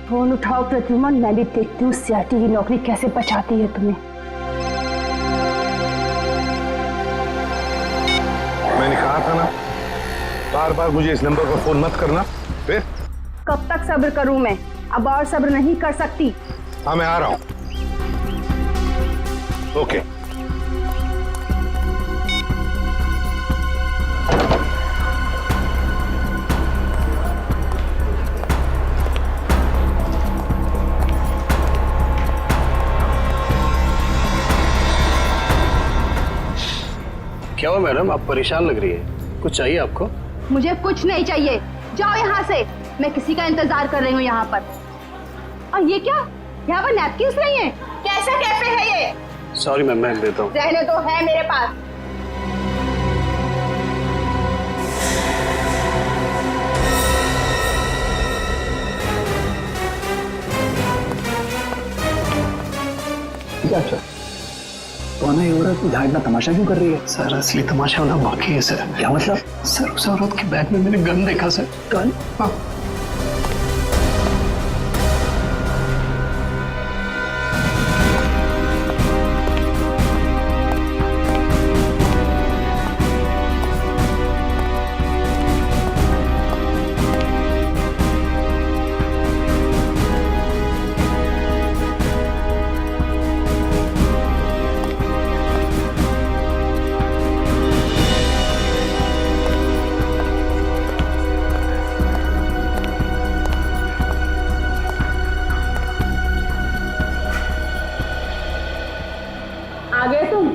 Phone उठाओ प्रद्युमन, मैं भी देखती हूँ सीआरटी की नौकरी कैसे बचाती है तुम्हें। मैंने कहा था ना, बार बार मुझे इस नंबर पर फोन मत करना। फिर कब तक सब्र करूं मैं, अब और सब्र नहीं कर सकती। हाँ मैं आ रहा हूं। ओके। क्या हुआ मैडम, आप परेशान लग रही है, कुछ चाहिए आपको? मुझे कुछ नहीं चाहिए, जाओ यहाँ से। मैं किसी का इंतजार कर रही हूँ यहाँ पर। और ये क्या, यहाँ पर नैपकिन्स नहीं है? कैसा कैफे है ये? सॉरी मैम, मैं देता हूँ। रहने तो है मेरे पास। अच्छा कौन है औरत, यहाँ इतना तमाशा क्यों कर रही है? सर असली तमाशा होना बाकी है सर। क्या मतलब? सर उस औरत के बैग में मैंने गन देखा सर। गन? हाँ। आ गए तुम,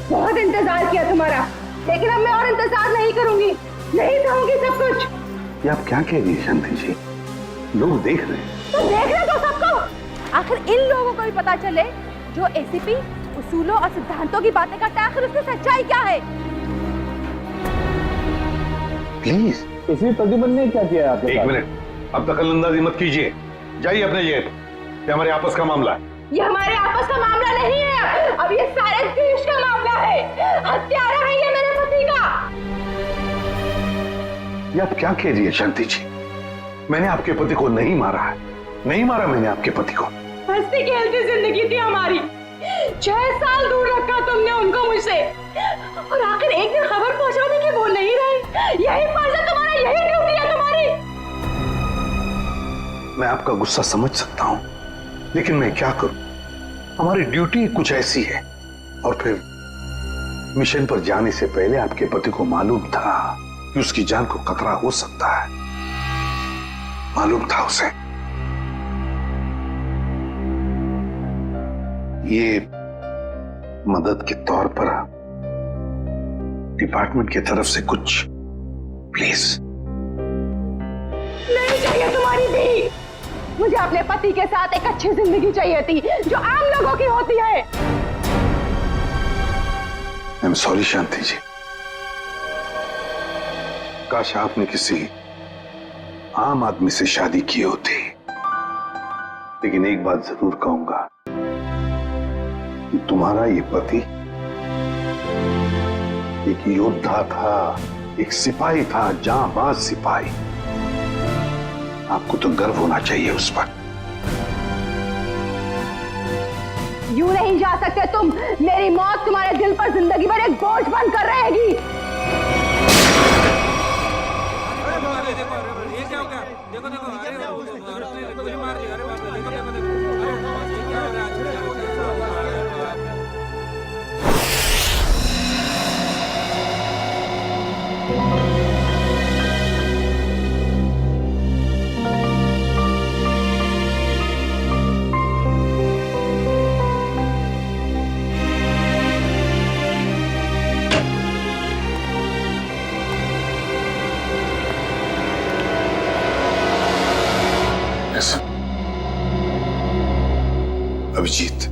बहुत इंतजार किया तुम्हारा, लेकिन अब मैं और इंतजार नहीं करूंगी, नहीं सहूंगी सब कुछ। ये आप क्या कह रही है शांति जी? लोग देख रहे हैं। तो देख रहे तो सबको, आखिर इन लोगों को भी पता चले जो एसीपी उसूलों और सिद्धांतों की बातें करता है, आखिर उसकी सच्चाई क्या है। प्लीज। इसलिए प्रद्युमन ने क्या किया आपके एक साथ? मिनट, अब दखलंदाजी मत कीजिए, जाइए अपने जेब। ये हमारे आपस का मामला है। ये हमारे आपस का मामला नहीं है, अब ये सारे देश का मामला है। हत्यारा है ये मेरे पति का। ये आप क्या कह रही है शांति जी? मैंने आपके पति को नहीं मारा है, नहीं मारा मैंने आपके पति को। हंसती खेलती जिंदगी थी हमारी, 6 साल दूर रखा तुमने उनको मुझसे, और आखिर एक दिन खबर पहुंचाने की वो नहीं रहे। यही फर्ज है तुम्हारा, यही ड्यूटी है तुम्हारी। मैं आपका गुस्सा समझ सकता हूं, लेकिन मैं क्या करूं, हमारी ड्यूटी कुछ ऐसी है। और फिर मिशन पर जाने से पहले आपके पति को मालूम था कि उसकी जान को खतरा हो सकता है, मालूम था उसे। ये मदद के तौर पर डिपार्टमेंट की तरफ से कुछ प्लीज। नहीं चाहिए तुम्हारी भी, मुझे अपने पति के साथ एक अच्छी जिंदगी चाहिए थी जो आम लोगों की होती है। आई एम सॉरी शांति जी, काश आपने किसी आम आदमी से शादी की होती, लेकिन एक बात जरूर कहूंगा कि तुम्हारा ये पति एक योद्धा था, एक सिपाही था, जांबाज सिपाही। आपको तो गर्व होना चाहिए उस पर। यूं नहीं जा सकते तुम, मेरी मौत तुम्हारे दिल पर जिंदगी भर एक बोझ बनकर रहेगी। देखो देखो, अरे गोली मार दी, अरे बाप रे, देखो देखो देखो, अरे क्या हो रहा है अभिजीत,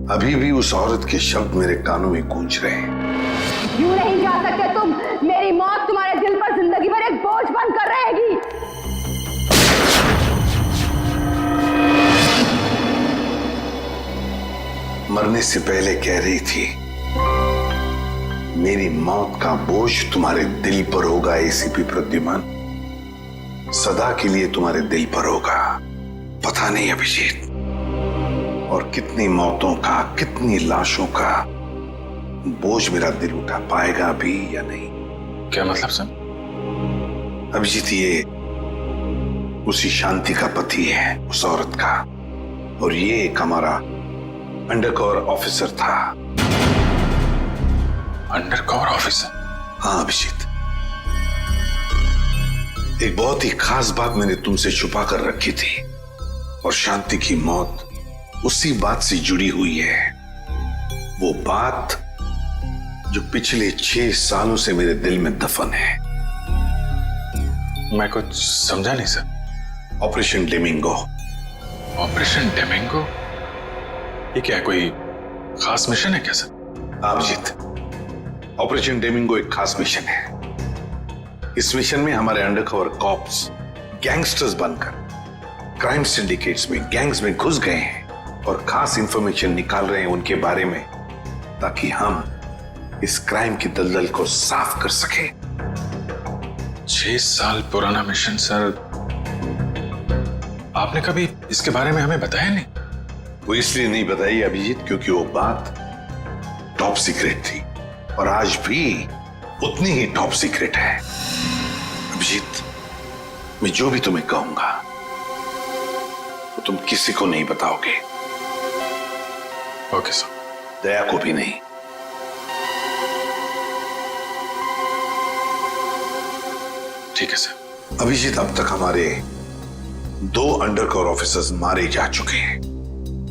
अभी भी उस औरत के शब्द मेरे कानों में गूंज रहे हैं। यूं नहीं जा सकते तुम, मेरी मौत तुम्हारे दिल पर जिंदगी भर एक बोझ बनकर रहेगी। मरने से पहले कह रही थी, मेरी मौत का बोझ तुम्हारे दिल पर होगा एसीपी प्रद्युमन। सदा के लिए तुम्हारे दिल पर होगा। पता नहीं अभिजीत, और कितनी मौतों का, कितनी लाशों का बोझ मेरा दिल उठा पाएगा भी या नहीं। क्या मतलब सर? अभिजीत, ये उसी शांति का पति है, उस औरत का, और ये एक हमारा अंडरकवर ऑफिसर था। Undercover officer? हाँ अभिजीत, एक बहुत ही खास बात मैंने तुमसे छुपा कर रखी थी, और शांति की मौत उसी बात से जुड़ी हुई है। वो बात जो पिछले 6 सालों से मेरे दिल में दफन है। मैं कुछ समझा नहीं सर। ऑपरेशन डेमिंगो। ऑपरेशन डेमिंगो? ये क्या, कोई खास मिशन है क्या सर? अभिजीत, ऑपरेशन डेमिंगो एक खास मिशन है। इस मिशन में हमारे अंडरकवर कॉप्स गैंगस्टर्स बनकर क्राइम सिंडिकेट्स में, गैंग्स में घुस गए हैं और खास इंफॉर्मेशन निकाल रहे हैं उनके बारे में, ताकि हम इस क्राइम की दलदल को साफ कर सके। 6 साल पुराना मिशन सर। आपने कभी इसके बारे में हमें बताया नहीं? वो इसलिए नहीं बताई अभिजीत, क्योंकि वो बात टॉप सीक्रेट थी, और आज भी उतनी ही टॉप सीक्रेट है। अभिजीत, मैं जो भी तुम्हें कहूंगा वो तुम किसी को नहीं बताओगे। Okay sir. दया को भी नहीं। ठीक है सर। अभिजीत, अब तक हमारे 2 अंडरकवर ऑफिसर्स मारे जा चुके हैं।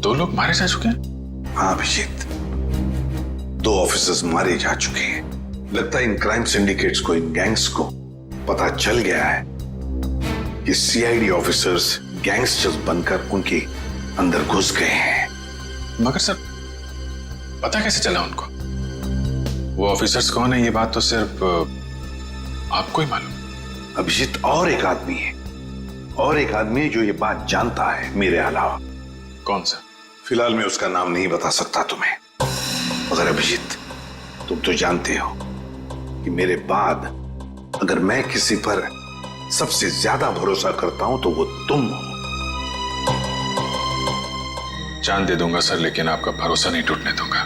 2 लोग मारे जा चुके हैं? हाँ अभिजीत, 2 ऑफिसर्स मारे जा चुके हैं। लगता है इन क्राइम सिंडिकेट्स को, इन गैंग्स को पता चल गया है कि सीआईडी ऑफिसर्स गैंगस्टर्स बनकर उनके अंदर घुस गए हैं। मगर सर, पता कैसे चला उनको? वो ऑफिसर्स कौन है, ये बात तो सिर्फ आपको ही मालूम। अभिजीत, और एक आदमी है, और एक आदमी है जो ये बात जानता है मेरे अलावा। कौन सा? फिलहाल मैं उसका नाम नहीं बता सकता तुम्हें, मगर अभिजीत, तुम तो जानते हो कि मेरे बाद अगर मैं किसी पर सबसे ज्यादा भरोसा करता हूं तो वो तुम हो। जान दे दूंगा सर, लेकिन आपका भरोसा नहीं टूटने दूंगा।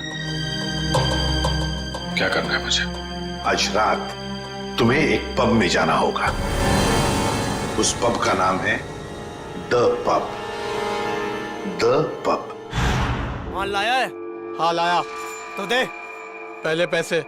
क्या करना है मुझे? आज रात तुम्हें एक पब में जाना होगा। उस पब का नाम है द पब। The pub. माल लाया है? हाँ लाया। तो दे पहले पैसे।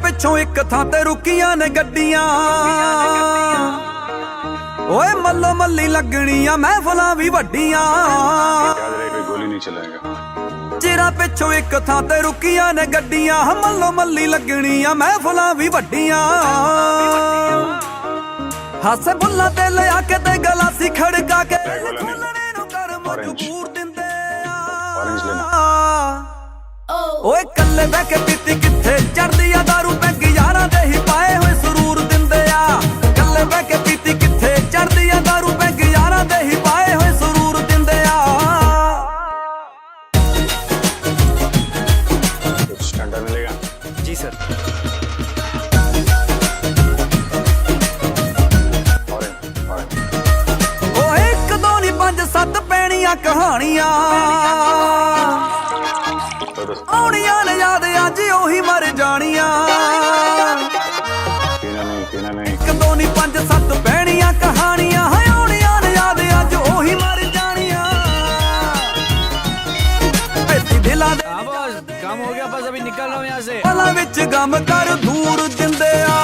ਪਿੱਛੋਂ ਇੱਕ ਥਾਂ ਤੇ ਰੁਕੀਆਂ ਨੇ ਗੱਡੀਆਂ ਓਏ ਮੱਲੋ ਮੱਲੀ ਲੱਗਣੀਆਂ ਮਹਿਫਲਾਂ ਵੀ ਵੱਡੀਆਂ याद रहे कोई गोली नहीं चलाएगा। ਚਿਰਾਂ ਪਿੱਛੋਂ ਇੱਕ ਥਾਂ ਤੇ ਰੁਕੀਆਂ ਨੇ ਗੱਡੀਆਂ ਮੱਲੋ ਮੱਲੀ ਲੱਗਣੀਆਂ ਮਹਿਫਲਾਂ ਵੀ ਵੱਡੀਆਂ ਹਾਸੇ ਬੁੱਲਾਂ ਤੇ ਲਿਆ ਕੇ ਤੇ ਗਲਾਸੀ ਖੜਕਾ ਕੇ ਖੁੱਲਣੇ ਨੂੰ ਕਰ ਮਜਬੂਰ ਦਿੰਦੇ ऑरेंज लेना। ਆ ਓਏ ਕੱਲੇ ਬਹਿ ਕੇ ਪੀਤੀ ਕਿੱਥੇ ਚੜਦੀ ਆ ਦਾਰੂ ਪੈਗ ਯਾਰਾਂ ਦੇ ਹੀ ਪਾਏ ਹੋਏ ਸਰੂਰ ਦਿੰਦੇ ਆ ਕੱਲੇ ਬਹਿ ਕੇ ਪੀਤੀ ਕਿੱਥੇ ਚੜਦੀ ਆ ਦਾਰੂ ਪੈਗ ਯਾਰਾਂ ਦੇ ਹੀ ਪਾਏ ਹੋਏ ਸਰੂਰ ਦਿੰਦੇ ਆ कुछ ठंडा मिलेगा? जी सर। Orange orange. ਓਏ ਇੱਕ ਦੋ ਨਹੀਂ 5-7 ਪੈਣੀਆਂ ਕਹਾਣੀਆਂ ਆਉਣੀਆਂ ਨੇ ਯਾਦ ਅੱਜ ਉਹੀ ਮਰ ਜਾਣੀਆਂ पीना नहीं। ਇੱਕ ਦੋ ਨਹੀਂ 5-7 ਪੈਣੀਆਂ ਕਹਾਣੀਆਂ ਆਉਣੀਆਂ ਨੇ ਯਾਦ ਅੱਜ ਉਹੀ ਮਰ ਜਾਣੀਆਂ ਬੇਤੀ ਦਿਲਾਂ ਦੇ हाँ बॉस, काम हो गया, बस अभी निकल रहा हूँ यहाँ से। ਪਲਾਂ ਵਿੱਚ ਗਮ ਕਰ ਦੂਰ ਦਿੰਦੇ ਆ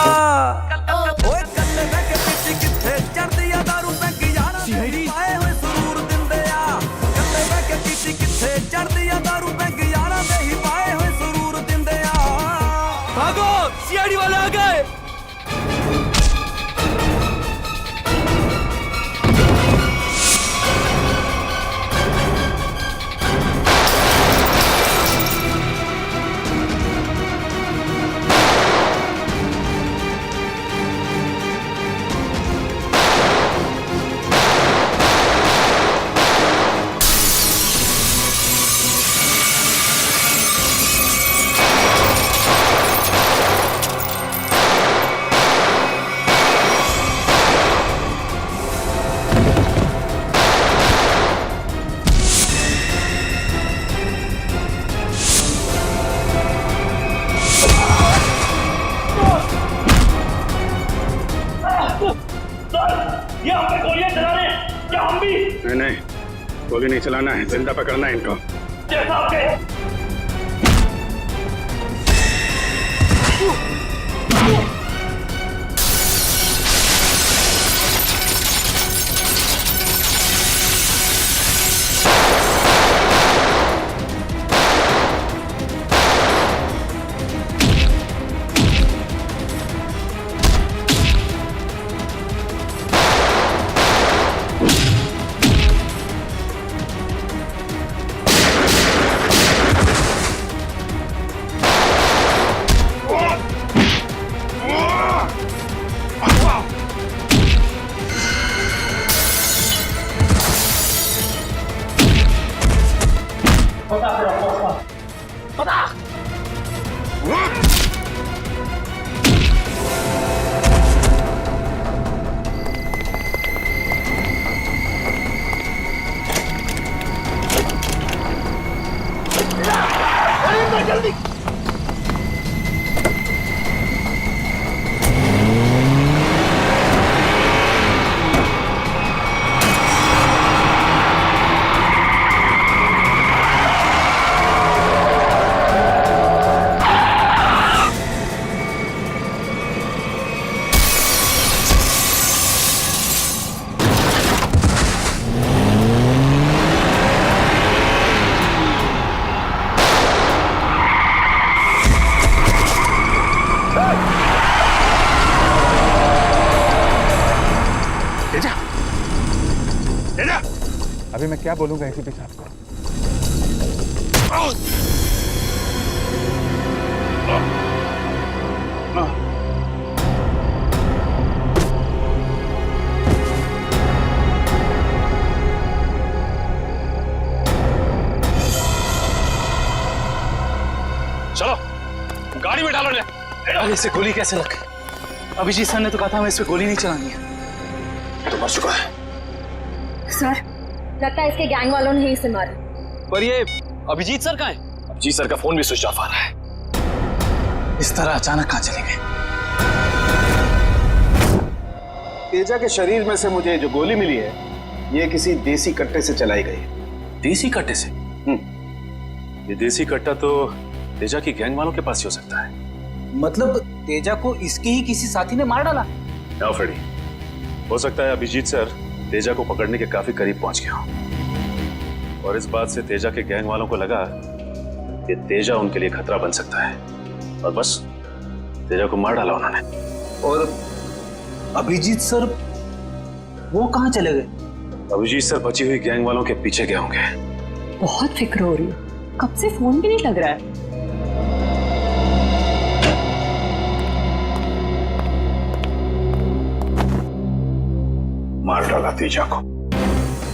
ਓਏ ਕੱਲੇ ਬਹਿ ਕੇ ਪਿੱਛੇ ਕਿੱਥੇ ਚੜਦੀ ਆ ਦਾਰੂ ਪੈਗ ਯਾਰਾਂ ਦੇ ਪਾਏ ਹੋਏ ਸਰੂਰ ਦਿੰਦੇ ਆ ਕੱਲੇ ਬਹਿ ਕੇ ਪਿੱਛੇ ਕਿੱਥੇ ਚੜਦੀ ਆ ਦਾਰੂ ਪੈਗ ਯਾਰਾਂ ਦੇ ਹੀ ਪਾਏ ਹੋਏ ਸਰੂਰ ਦਿੰਦੇ ਆ भागो, सीआईडी वाले आ गए। ये हम पे गोलियां चला रहे हैं, क्या हम भी? नहीं, गोली नहीं चलाना है, जिंदा पकड़ना है इनको। जैसा आपके अभी मैं क्या बोलूंगा एसीपी साहब को? चलो गाड़ी में डालो। अरे इसे गोली कैसे लग गई? अभिजीत सर ने तो कहा था हमें इस पे गोली नहीं चलानी है। तो मर चुका है। सर, लगता है इसके गैंग वालों ने ही इसे मारा। पर ये अभिजीत सर कहाँ है? अभिजीत सर का फोन भी स्विच ऑफ आ रहा है। इस तरह अचानक कहाँ चले गए? तेजा के शरीर में से मुझे जो गोली मिली है, ये किसी देसी कट्टे से चलाई गई है। देसी कट्टे से? ये देसी कट्टा तो तेजा की गैंग वालों के पास ही हो सकता है। मतलब तेजा को इसके ही किसी साथी ने मार डाला? ना फ्रेडी, हो सकता है अभिजीत सर तेजा को पकड़ने के काफी करीब पहुंच गया हो और इस बात से तेजा के गैंग वालों को लगा कि तेजा उनके लिए खतरा बन सकता है और बस तेजा को मार डाला उन्होंने। और अभिजीत सर वो कहाँ चले गए? अभिजीत सर बची हुई गैंग वालों के पीछे गए होंगे। बहुत फिक्र हो रही है, कब से फोन भी नहीं लग रहा है। मार डाला तेजा को।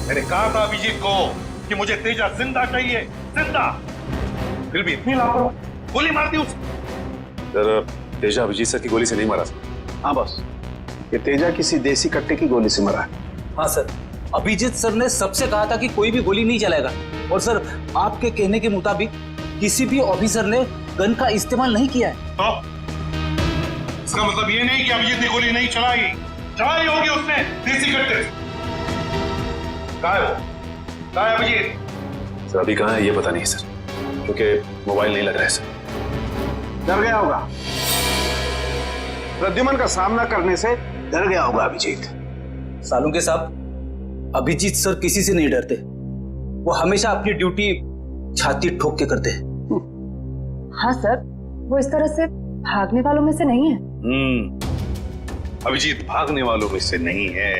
मैंने कहा था अभिजीत को कि मुझे तेजा जिंदा चाहिए, जिंदा। फिर भी इतनी लापरवाही, गोली मार दी उसे। सर, तेजा अभिजीत सर की गोली से नहीं मारा सर। हाँ बस, ये तेजा किसी देसी कट्टे की गोली से मरा है। हाँ सर, अभिजीत सर ने सबसे कहा था कि कोई भी गोली नहीं चलाएगा और सर आपके कहने के मुताबिक किसी भी ऑफिसर ने गन का इस्तेमाल नहीं किया है। तो इसका मतलब ये नहीं कि अभिजीत ने गोली नहीं चलाई, चलाई होगी उसने देसी कट्टे से। कहाँ है वो? कहाँ है अभिजीत? सर अभी कहाँ है ये पता नहीं सर, क्योंकि मोबाइल नहीं लग रहा है सर। डर गया होगा, प्रद्युमन का सामना करने से डर गया होगा अभिजीत। सालू के साहब, अभिजीत सर किसी से नहीं डरते, वो हमेशा अपनी ड्यूटी छाती ठोक के करते हैं। हाँ सर, वो इस तरह से भागने वालों में से नहीं है। अभिजीत भागने वालों में से नहीं है,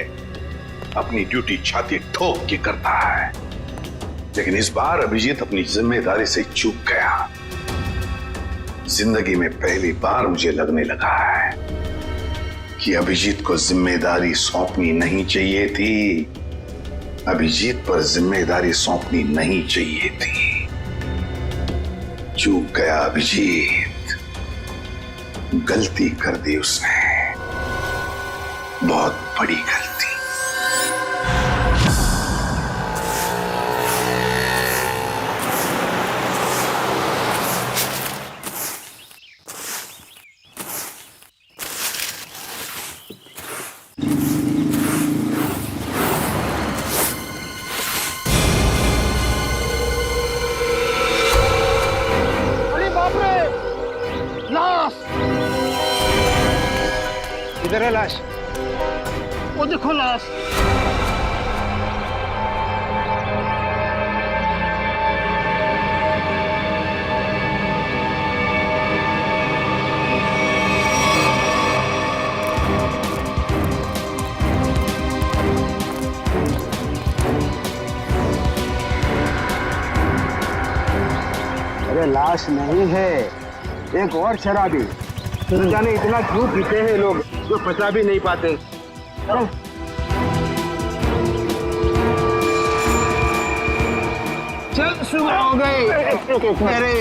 अपनी ड्यूटी छाती ठोक के करता है। लेकिन इस बार अभिजीत अपनी जिम्मेदारी से चूक गया। जिंदगी में पहली बार मुझे लगने लगा है कि अभिजीत को जिम्मेदारी सौंपनी नहीं चाहिए थी। अभिजीत पर जिम्मेदारी सौंपनी नहीं चाहिए थी। चूक गया अभिजीत, गलती कर दी उसने, बहुत बड़ी गलती। अरे लाश, वो देखो लाश। अरे लाश नहीं है, एक और शराबी। न जाने इतना क्यों पीते हैं लोग जो पचा भी नहीं पाते। अरे चल, सुबह हो गई। अरे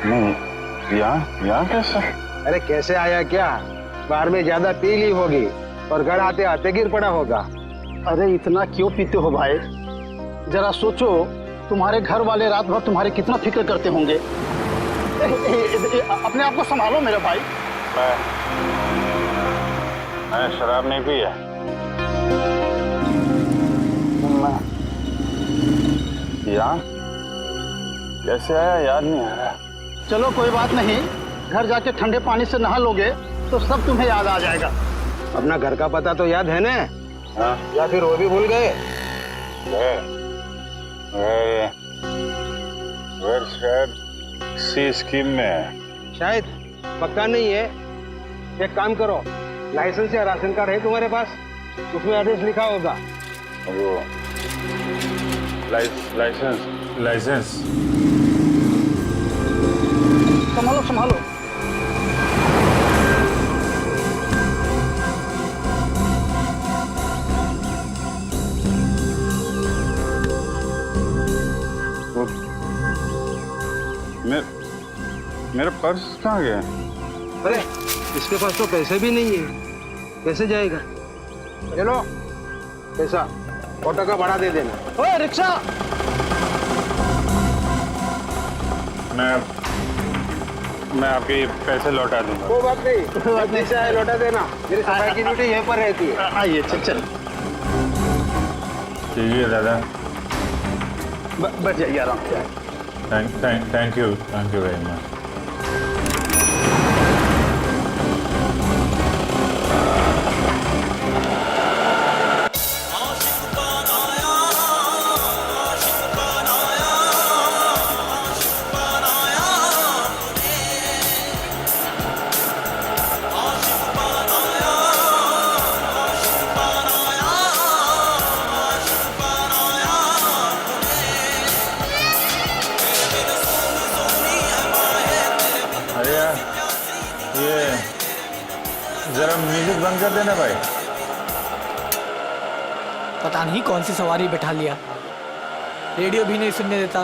नहीं, यहाँ कैसे? अरे कैसे आया क्या? बाहर में ज्यादा पी ली होगी और घर आते आते गिर पड़ा होगा। अरे इतना क्यों पीते हो भाई? जरा सोचो, तुम्हारे घर वाले रात भर तुम्हारे कितना फिक्र करते होंगे। अपने आप को संभालो मेरे भाई। मैं शराब नहीं पी है। यहाँ कैसे आया याद नहीं आ रहा। चलो कोई बात नहीं, घर जाके ठंडे पानी से नहा लोगे तो सब तुम्हें याद आ जाएगा। अपना घर का पता तो याद है ना? हाँ, या फिर वो भी भूल गए? शायद सी स्कीम में है। शायद, पक्का नहीं है। एक काम करो, लाइसेंस या राशन कार्ड है तुम्हारे पास? उसमें एड्रेस लिखा होगा। वो लाइसेंस संभालो संभालो। मेरा पर्स कहाँ गया? अरे इसके पास तो पैसे भी नहीं है, कैसे जाएगा? चलो पैसा ऑटो का भाड़ा दे देना। ओए रिक्शा! मैं आपके पैसे लौटा दूंगा। वो बात नहीं, पैसा है लौटा देना। मेरी सफाई की ड्यूटी यहीं पर रहती है। आइए चल। ठीक है दादा। बैठ जाइए आराम से। Thank you very much. जरा म्यूजिक बंद कर देना भाई। पता नहीं कौन सी सवारी बैठा लिया, रेडियो भी नहीं सुनने देता।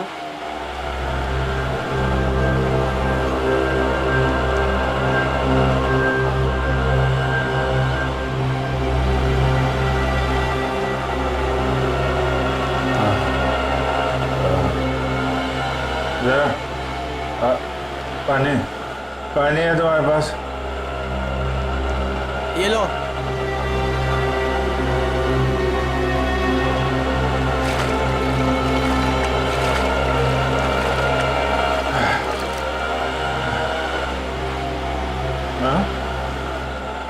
जरा पानी है तुम्हारे पास? ये लो।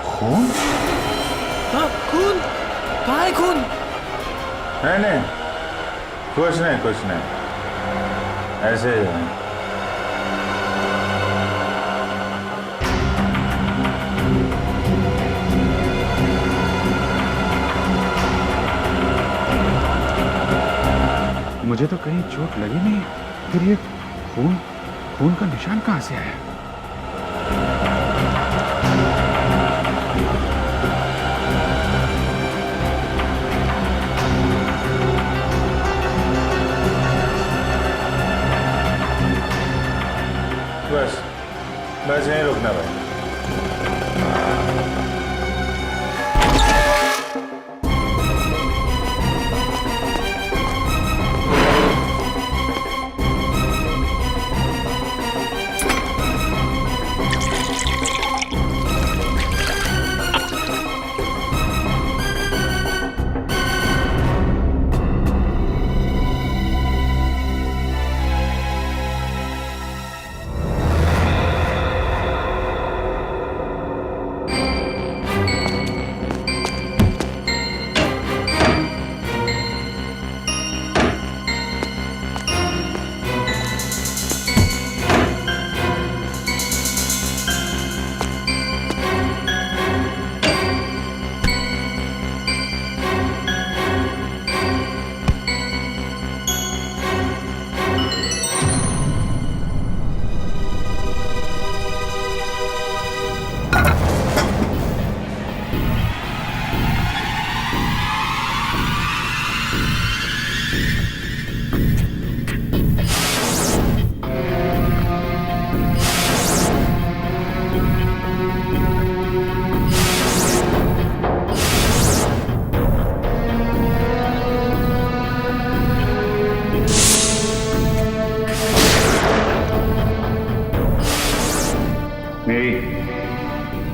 खून? हाँ, खून? कहाँ है खून? नहीं, कुछ नहीं, ऐसे ही है। मुझे तो कहीं चोट लगी नहीं, फिर ये खून का निशान कहाँ से आया? बस यहीं रुकना भाई।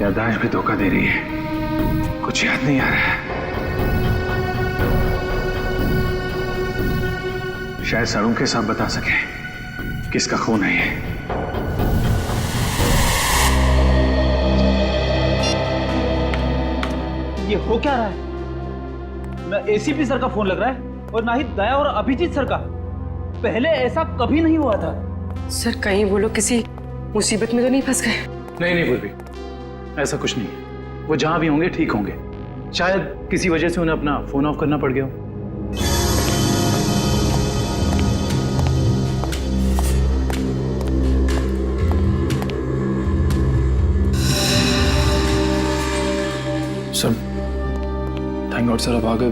याददाश्त भी धोखा दे रही है, कुछ याद नहीं आ रहा है। शायद सड़ों के साथ बता सके किसका खून है ये। ये हो क्या रहा है? ना एसीपी सर का फोन लग रहा है और ना ही दया और अभिजीत सर का। पहले ऐसा कभी नहीं हुआ था। सर कहीं वो लोग किसी मुसीबत में तो नहीं फंस गए? नहीं नहीं पूर्वी, ऐसा कुछ नहीं है। वो जहां भी होंगे ठीक होंगे। शायद किसी वजह से उन्हें अपना फोन ऑफ करना पड़ गया हो। सर थैंक गॉड सर, अब आ गए।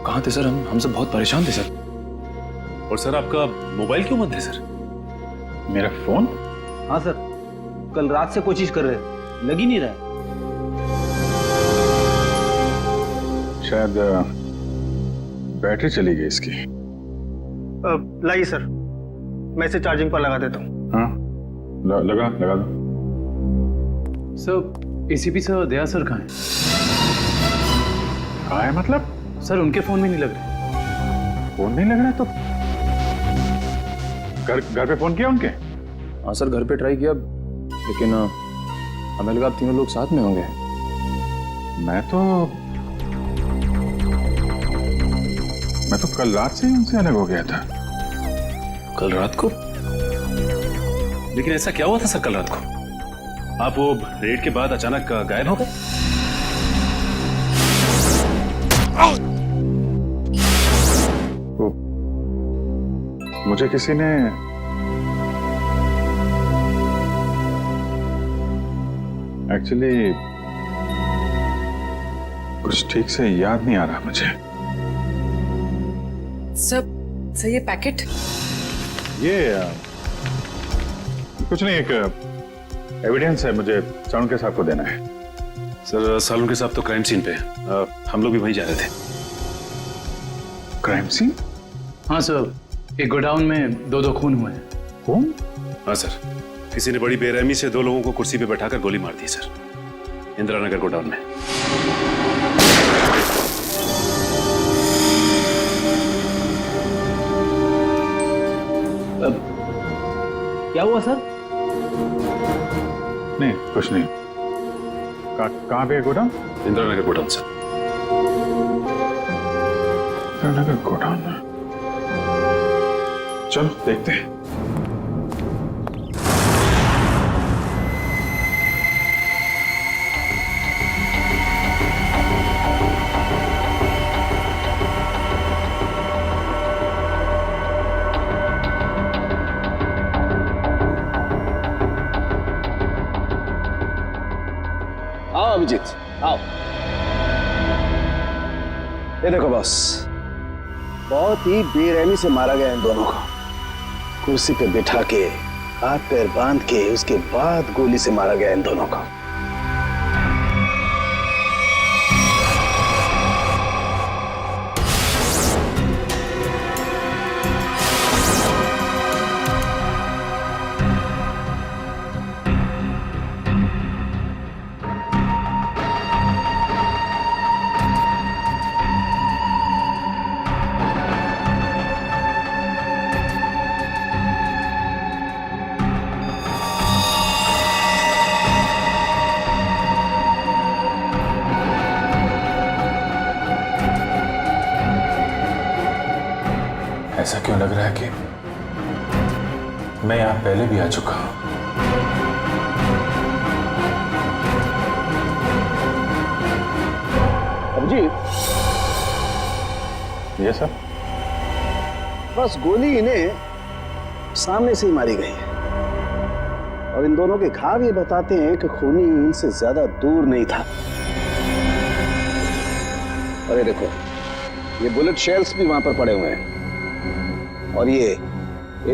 कहाँ थे सर? हम सब बहुत परेशान थे सर। और सर आपका मोबाइल क्यों बंद है सर? मेरा फोन? हाँ सर, कल रात से कोशिश कर रहे हैं, लग ही नहीं रहा है। शायद बैटरी चली गई इसकी। लाइए सर, मैं इसे चार्जिंग पर लगा देता हूँ। हाँ लगा दो। सर एसीपी सर दया सर कहाँ हैं? कहाँ है मतलब? सर उनके फोन में नहीं लग रहे। फोन नहीं लग रहा तो घर पे फोन किया उनके? हाँ सर घर पे ट्राई किया, लेकिन हमें लगा आप तीनों लोग साथ में होंगे। मैं तो कल रात से ही उनसे अलग हो गया था। कल रात को? लेकिन ऐसा क्या हुआ था सर कल रात को? आप वो रेड के बाद अचानक गायब हो गए? मुझे किसी ने एक्चुअली कुछ ठीक से याद नहीं आ रहा मुझे। सर ये पैकेट? ये कुछ नहीं, एक एविडेंस है, मुझे सालुंके साहब को देना है। सर सालुंके साहब तो क्राइम सीन पे हैं। हम लोग भी वहीं जा रहे थे। Crime scene? हाँ सर, एक गोडाउन में दो खून हुए हैं। कौन? हाँ सर, किसी ने बड़ी बेरहमी से दो लोगों को कुर्सी पे बैठाकर गोली मार दी सर, इंदिरा नगर गोडाउन में। क्या हुआ सर? नहीं कुछ नहीं। कहाँ पे है godown? Indira Nagar godown sir. Indira Nagar godown में, चलो देखते हैं। आओ अभिजीत आओ। ये देखो बॉस, बहुत ही बेरहमी से मारा गया इन दोनों को। कुर्सी पे बिठा के हाथ पैर बांध के उसके बाद गोली से मारा गया इन दोनों को। ऐसा क्यों लग रहा है कि मैं यहां पहले भी आ चुका हूं? अभिजीत, ये सर? बस गोली इन्हें सामने से ही मारी गई है और इन दोनों के घाव ये बताते हैं कि खूनी इनसे ज्यादा दूर नहीं था। अरे देखो, ये बुलेट शेल्स भी वहां पर पड़े हुए हैं और ये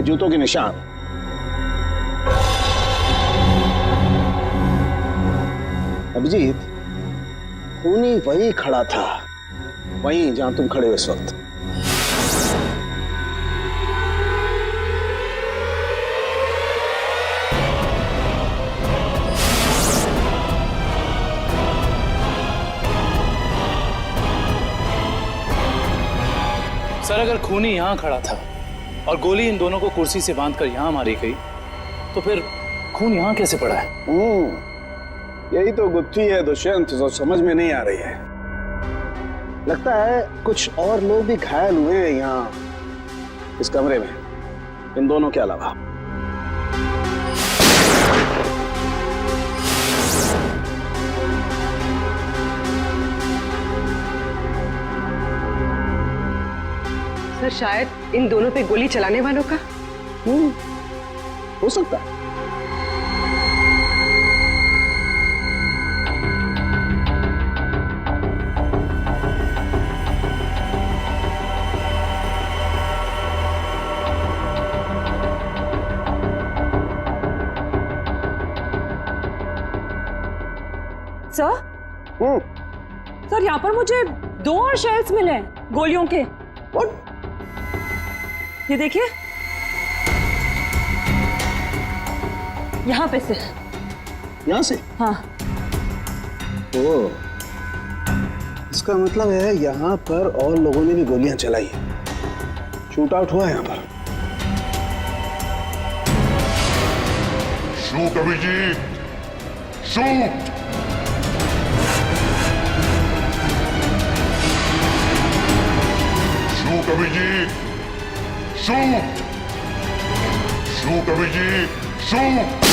जूतों के निशान। अभिजीत, खूनी वहीं खड़ा था, वहीं जहां तुम खड़े हो इस वक्त। अगर खूनी यहाँ खड़ा था और गोली इन दोनों को कुर्सी से बांधकर यहाँ मारी गई, तो फिर खून यहाँ कैसे पड़ा है? यही तो गुत्थी है दुष्यंत, जो समझ में नहीं आ रही है। लगता है कुछ और लोग भी घायल हुए हैं यहाँ इस कमरे में, इन दोनों के अलावा। सर शायद इन दोनों पे गोली चलाने वालों का। हो सकता है। सर सर यहाँ पर मुझे 2 और शेल्स मिले हैं गोलियों के। ये देखिए, यहाँ पे से। यहाँ से? हाँ। ओ, इसका मतलब है यहाँ पर और लोगों ने भी गोलियां चलाई हैं। शूट आउट हुआ है यहाँ पर। Shoot Abhijit, shoot. Shoot Abhijit, shoot. Shoot Abhijit, shoot.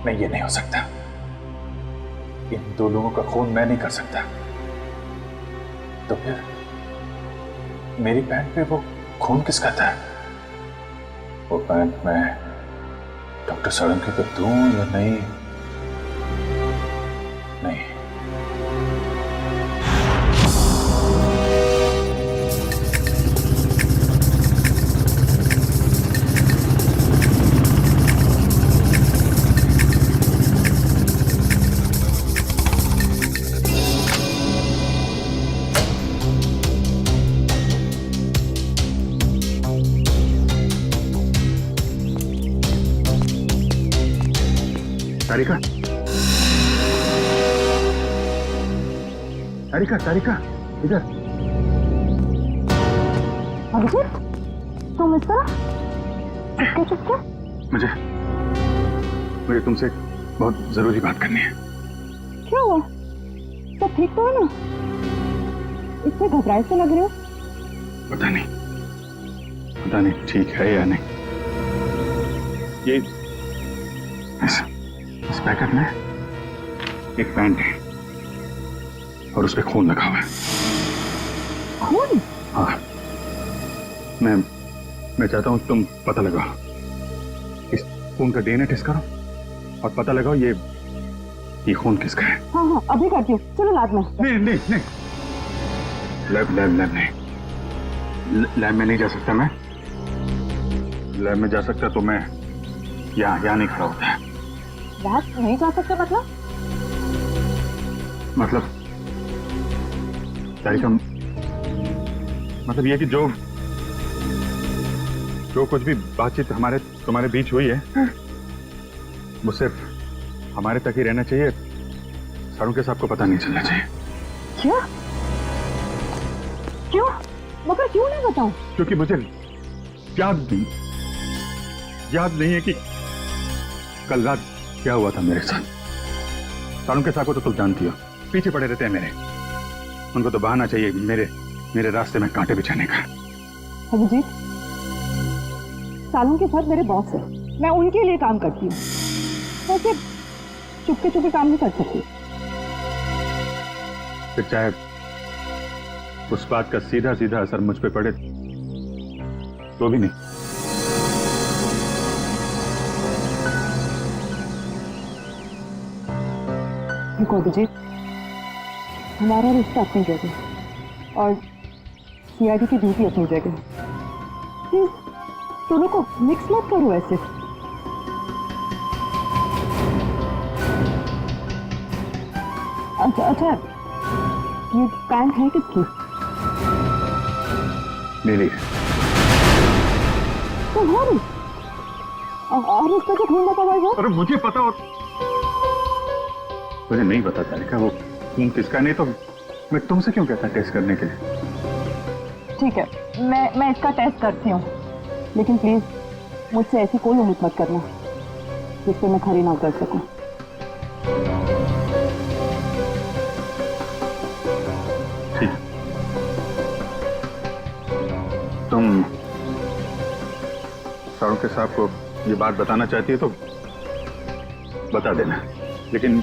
नहीं, ये नहीं हो सकता। इन 2 लोगों का खून मैं नहीं कर सकता। तो फिर मेरी पैंट पे वो खून किसका था? वो पैंट मैं डॉक्टर साळुंखे को दूं या नहीं? नहीं। तारिका, तारिका, तारिका, इधर। अभिजीत, तुम इस तरह चुपके चुपके? मुझे तुमसे बहुत जरूरी बात करनी है। क्या हुआ? सब ठीक तो है ना? इतने घबराए से लग रहे हो। पता नहीं ठीक है या नहीं। ये इस पैकेट में एक पैंट है और उस पे खून लगा हुआ है। खून? हाँ, मैं चाहता हूँ तुम पता लगाओ, इस खून का डीएनए टेस्ट करो और पता लगाओ ये खून किसका है। हाँ हाँ, अभी करती हूँ, चलो लैब में। नहीं, लैब नहीं, लैब में नहीं जा सकता मैं। लैब में जा सकता तो मैं यहाँ नहीं खड़ा होता है। लैब नहीं जा सकते मतलब तारिका, मतलब ये कि जो कुछ भी बातचीत तुम्हारे बीच हुई है वो सिर्फ हमारे तक ही रहना चाहिए। साळुंखे साहब को पता नहीं चलना चाहिए। क्यों? मगर क्यों नहीं बताऊं? क्योंकि मुझे याद नहीं है कि कल रात क्या हुआ था मेरे साथ। साळुंखे साहब को तो तुम जानती हो, पीछे पड़े रहते हैं मेरे। उनको तो बहाना चाहिए मेरे रास्ते में कांटे बिछाने का। अभिजीत, साळुंखे साहब मेरे बॉस है, मैं उनके लिए काम करती हूँ। वैसे चुपके काम नहीं कर सकती। फिर चाहे उस बात का सीधा असर मुझ पे पड़े तो भी नहीं। देखो अभिजीत, हमारा रिश्ता अपनी जगह और सीआईडी की ड्यूटी अपनी जगह। दोनों को मिक्स मत करो ऐसे। अच्छा, ये पैंट है किसकी? मेरी। तुम्हारी? और इसका जो ढूंढना पड़ा है? अरे मुझे पता और मुझे नहीं पता तारिका वो खून किसका, नहीं तो मैं तुमसे क्यों कहता टेस्ट करने के लिए। ठीक है, मैं इसका टेस्ट करती हूँ, लेकिन प्लीज मुझसे ऐसी कोई उम्मीद मत करना जिससे मैं खरी ना कर सकूं। ठीक, तुम सारुण के साहब को ये बात बताना चाहती है तो बता देना, लेकिन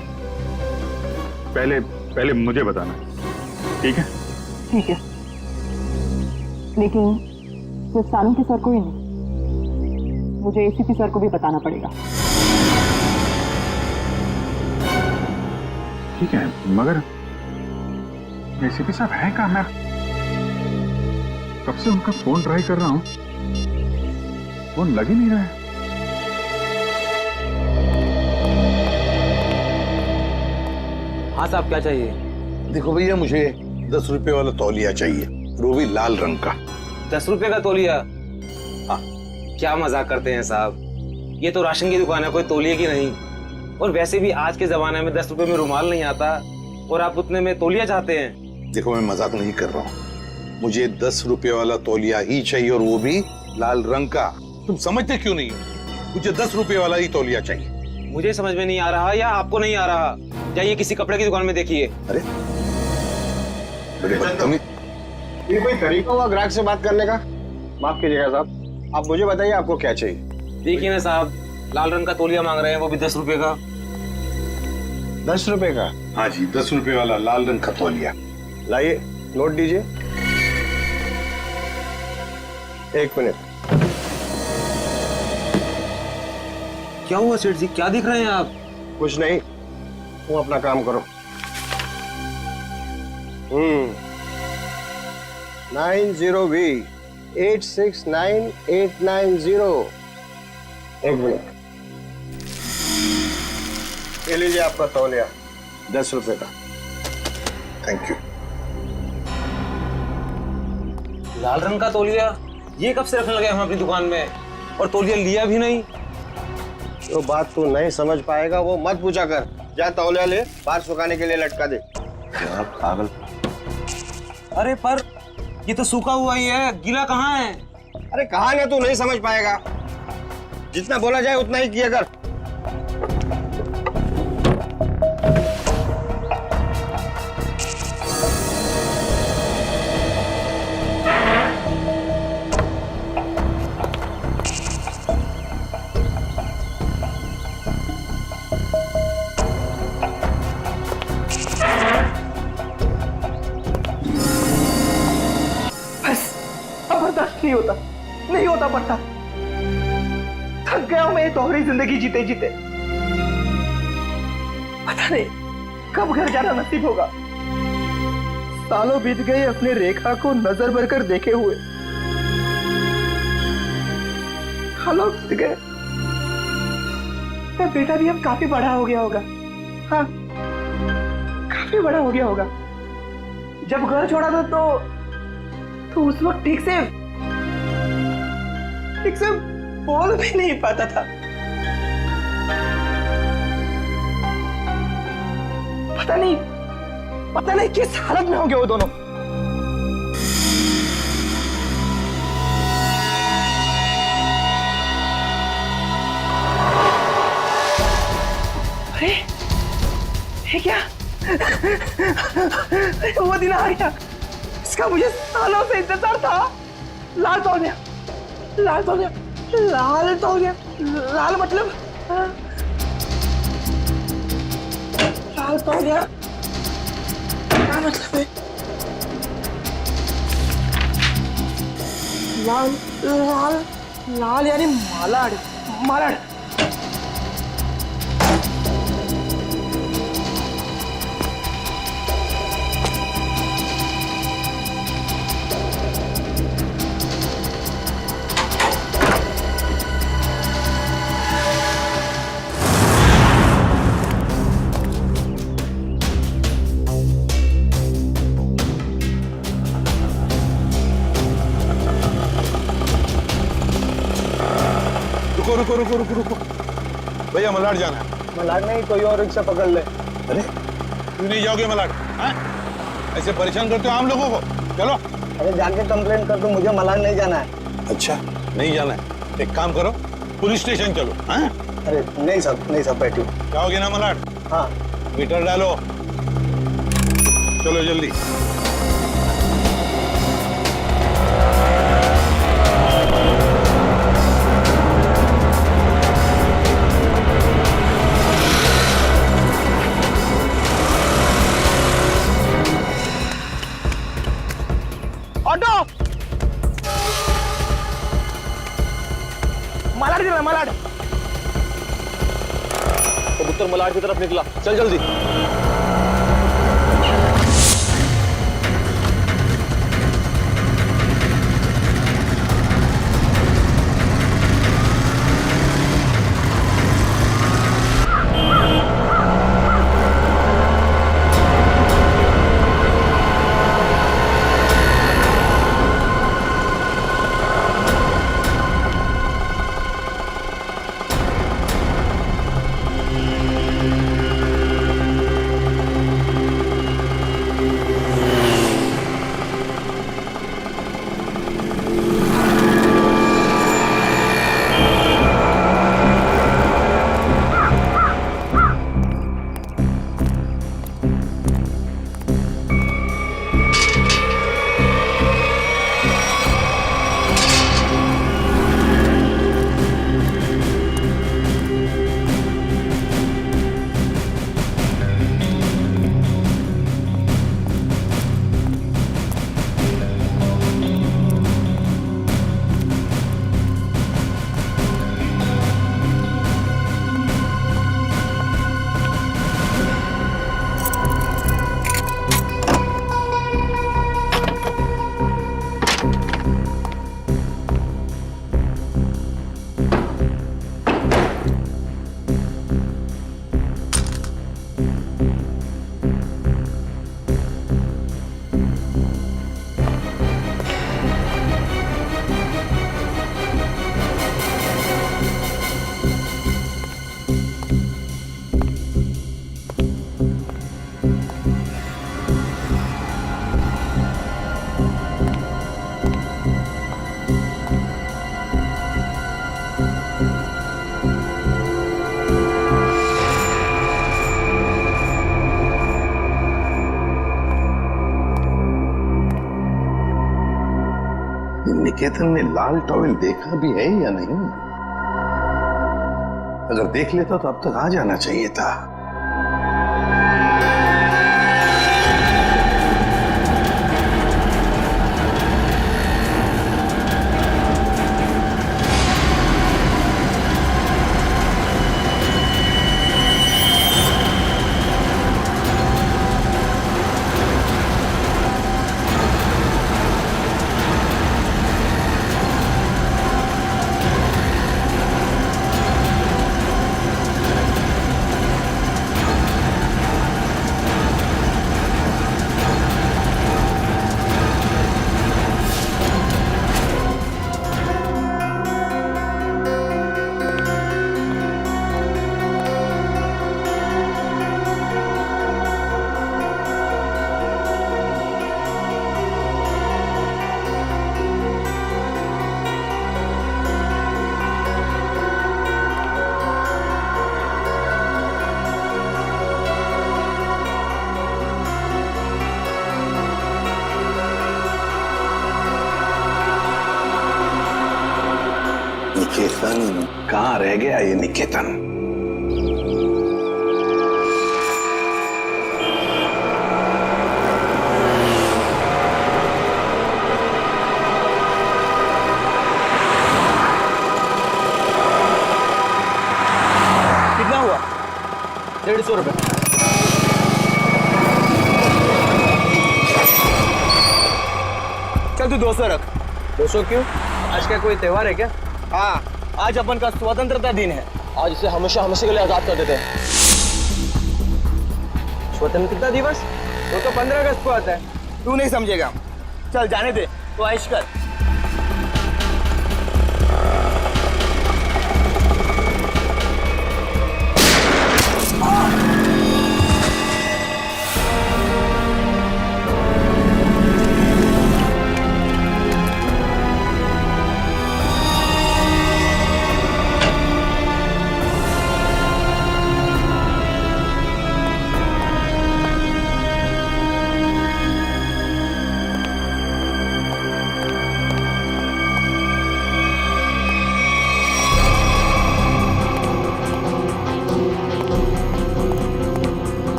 पहले मुझे बताना, ठीक है? ठीक है, लेकिन सिर्फ सारुण के सर को ही नहीं, मुझे एसीपी सर को भी बताना पड़ेगा। ठीक है, मगर एसीपी साहब हैं कहाँ? मैं कब से उनका फोन ट्राई कर रहा हूँ, फोन लग ही नहीं रहा है। हाँ साहब, क्या चाहिए? देखो भैया, मुझे 10 रुपए वाला तौलिया चाहिए, वो भी लाल रंग का। 10 रुपए का तौलिया? हाँ। क्या मजाक करते हैं साहब, ये तो राशन की दुकान है, कोई तौलिए की नहीं। और वैसे भी आज के जमाने में 10 रुपए में रुमाल नहीं आता, और आप उतने में तौलिया चाहते हैं? देखो, मैं मजाक नहीं कर रहा हूँ, मुझे 10 रुपए वाला तौलिया ही चाहिए, और वो भी लाल रंग का। तुम समझते क्यों नहीं हो? मुझे 10 रुपए वाला ही तौलिया चाहिए। मुझे समझ में नहीं आ रहा या आपको नहीं आ रहा? जाइए किसी कपड़े की दुकान में देखिए। अरे बड़े बदतमीज। ये कोई तरीका हुआ ग्राहक से बात करने का? माफ कीजिएगा साहब, आप मुझे बताइए आपको क्या चाहिए। देखिए ना साहब, लाल रंग का तौलिया मांग रहे हैं, वो भी 10 रुपए का। 10 रुपए का? हाँ जी, 10 रुपए वाला लाल रंग का तौलिया। लाइए, नोट दीजिए। 1 मिनट। क्या हुआ सेठ जी, क्या दिख रहे हैं आप? कुछ नहीं, तुम अपना काम करो। 90V 869890। 1 मिनट, ये लीजिए आपका तौलिया, 10 रुपए का। Thank you. लाल रंग का तौलिया? ये कब से रखने लगे हम अपनी दुकान में, और तौलिया लिया भी नहीं? जो बात तू नहीं समझ पाएगा वो मत पूछा कर। जा तौलिया ले, बाहर सुखाने के लिए लटका दे। पागल। अरे पर ये तो सूखा हुआ ही है, गीला कहाँ है? अरे कहाँ ना, तू नहीं समझ पाएगा। जितना बोला जाए उतना ही किया कर। नहीं होता पड़ता। थक गया हूं मैं दोहरी जिंदगी जीते जीते। पता नहीं कब घर जाना नसीब होगा। सालों बीत गए अपने रेखा को नजर भर कर देखे हुए। सालों बीत गए। मेरा बेटा भी अब काफी बड़ा हो गया होगा। हाँ, काफी बड़ा हो गया होगा। जब घर छोड़ा था तो उस वक्त ठीक से बोल भी नहीं पाता था। पता नहीं किस हालत में होंगे वो दोनों। अरे ये क्या? वो दिन आ गया, इसका मुझे सालों से इंतजार था। लाल तौलिया, लाल तौलिया, लाल तौलिया, लाल मतलब लाल तौलिया क्या मतलब है? लाल लाल लाल यानी मालाड, मालाड। रुको रुको रुको, भैया मलाड जाना है। मलाड नहीं, कोई और रिक्शा पकड़ ले। अरे क्यों नहीं जाओगे मलाड? हाँ? ऐसे परेशान करते हो आम लोगों को। चलो। अरे जाके कंप्लेन कर दो, मुझे मलाड नहीं जाना है। अच्छा नहीं जाना है, एक काम करो पुलिस स्टेशन चलो। हाँ? अरे नहीं सब बैठी। जाओगे ना मलाड? हाँ। मीटर डालो, चलो जल्दी। ऑटो मलाड दिला, मलाड। कबूतर मलाड की तरफ निकला, चल जल्दी। निकेतन ने लाल टॉवेल देखा भी है या नहीं? अगर देख लेता तो अब तक आ जाना चाहिए था। निकेतन कहाँ रह गया ये निकेतन? कितना हुआ? 150 रुपए। चल तू 200 रख। 200 क्यों? आज का कोई त्योहार है क्या? हाँ, आज अपन का स्वतंत्रता दिन है। आज इसे हमेशा हमेशा के लिए आजाद कर देते हैं। स्वतंत्रता दिवस वो तो 15 अगस्त को आता है, तू नहीं समझेगा। चल जाने दे, तो ऐश कर।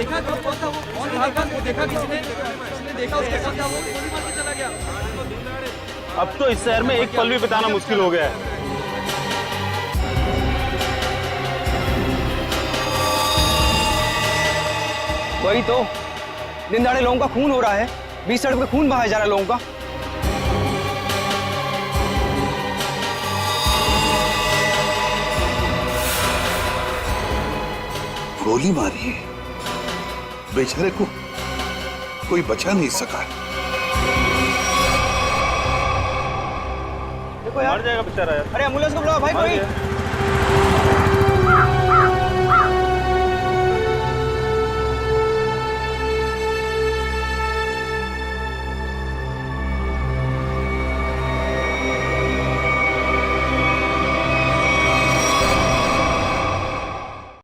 देखा कब कौन था वो? कौन देखा? वो देखा किसने? किसने देखा उसके साथ था वो? गोली मार के चला गया। अब तो इस शहर में एक पल भी बिताना मुश्किल हो गया है। वही तो, दिन दहाड़े लोगों का खून हो रहा है, बीच सड़क पे खून बहाया जा रहा है लोगों का। गोली मारी है, बेचारे को कोई बचा नहीं सका। देखो यार, मर जाएगा बेचारा यार। अरे एम्बुलेंस को बुलाओ भाई कोई।